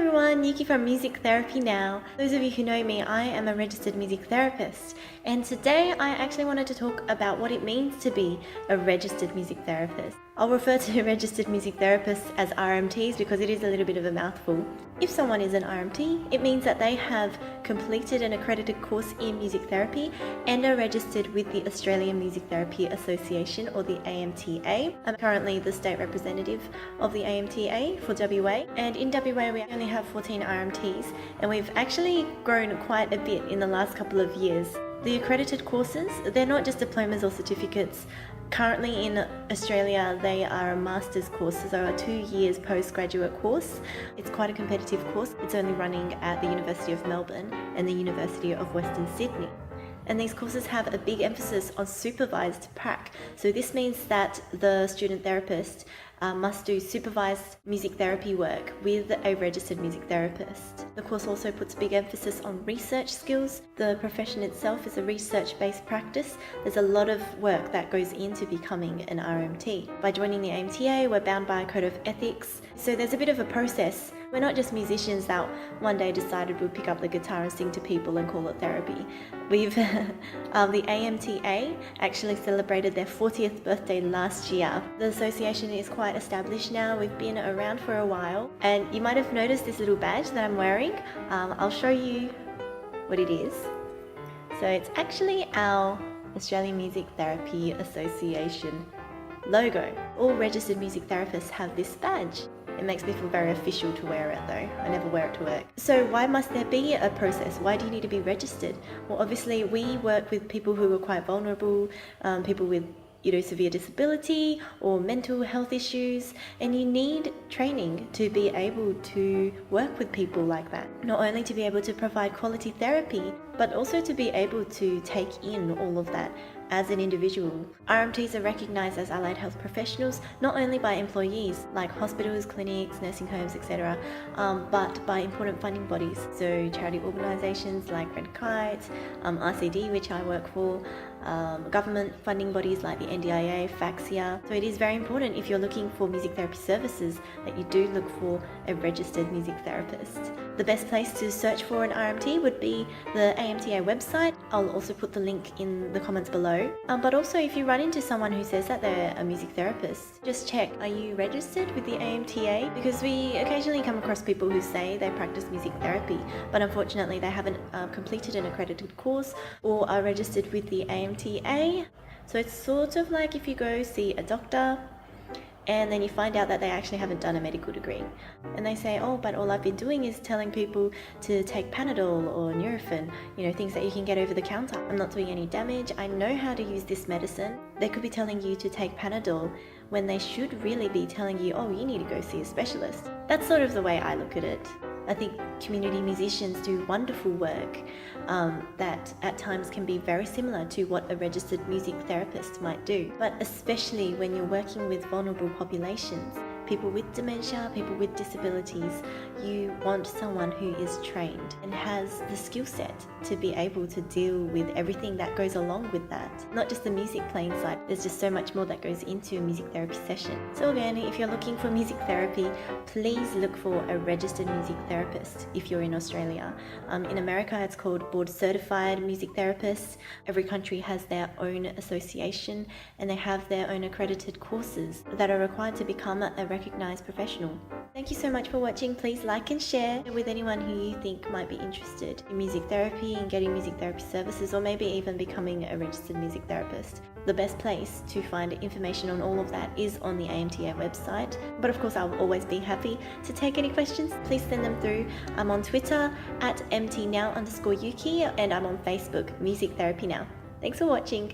everyone, Yuki from Music Therapy Now. Those of you who know me, I am a registered music therapist, and today I actually wanted to talk about what it means to be a registered music therapist. I'll refer to registered music therapists as RMTs because it is a little bit of a mouthful. If someone is an RMT, it means that they have completed an accredited course in music therapy and are registered with the Australian Music Therapy Association, or the AMTA. I'm currently the state representative of the AMTA for WA, and in WA we only have 14 RMTs, and we've actually grown quite a bit in the last couple of years. The accredited courses, they're not just diplomas or certificates. Currently in Australia, they are a master's course, so a 2 years postgraduate course. It's quite a competitive course. It's only running at the University of Melbourne and the University of Western Sydney. And these courses have a big emphasis on supervised prac. So this means that the student therapist must do supervised music therapy work with a registered music therapist. The course also puts a big emphasis on research skills. The profession itself is a research-based practice. There's a lot of work that goes into becoming an RMT. By joining the AMTA, we're bound by a code of ethics. So there's a bit of a process. We're not just musicians that one day decided we'd pick up the guitar and sing to people and call it therapy. We've the AMTA actually celebrated their 40th birthday last year. The association is quite established now. We've been around for a while, and you might have noticed this little badge that I'm wearing. I'll show you what it is. So it's actually our Australian Music Therapy Association logo. All registered music therapists have this badge. It makes me feel very official to wear it though. I never wear it to work. So why must there be a process? Why do you need to be registered? Well, obviously we work with people who are quite vulnerable, people with severe disability or mental health issues, and you need training to be able to work with people like that. Not only to be able to provide quality therapy, but also to be able to take in all of that as an individual. RMTs are recognised as allied health professionals not only by employees like hospitals, clinics, nursing homes, etc., but by important funding bodies, so charity organisations like Red Kite, RCD, which I work for, government funding bodies like the NDIA, FAXIA. So it is very important, if you're looking for music therapy services, that you do look for a registered music therapist. The best place to search for an RMT would be the AMTA website. I'll also put the link in the comments below. But also, if you run into someone who says that they're a music therapist, just check, are you registered with the AMTA? Because we occasionally come across people who say they practice music therapy, but unfortunately they haven't completed an accredited course or are registered with the AMTA. So it's sort of like if you go see a doctor and then you find out that they actually haven't done a medical degree. And they say, oh, but all I've been doing is telling people to take Panadol or Nurofen, things that you can get over the counter. I'm not doing any damage. I know how to use this medicine. They could be telling you to take Panadol when they should really be telling you, oh, you need to go see a specialist. That's sort of the way I look at it. I think community musicians do wonderful work that at times can be very similar to what a registered music therapist might do. But especially when you're working with vulnerable populations, people with dementia, people with disabilities, you want someone who is trained and has the skill set to be able to deal with everything that goes along with that. Not just the music playing side, there's just so much more that goes into a music therapy session. So again, if you're looking for music therapy, please look for a registered music therapist if you're in Australia. In America, it's called board certified music therapists. Every country has their own association and they have their own accredited courses that are required to become a recognised professional. Thank you so much for watching. Please like and share with anyone who you think might be interested in music therapy and getting music therapy services, or maybe even becoming a registered music therapist. The best place to find information on all of that is on the AMTA website. But of course, I'll always be happy to take any questions. Please send them through. I'm on Twitter at mtnow_Yuki, and I'm on Facebook, Music Therapy Now. Thanks for watching.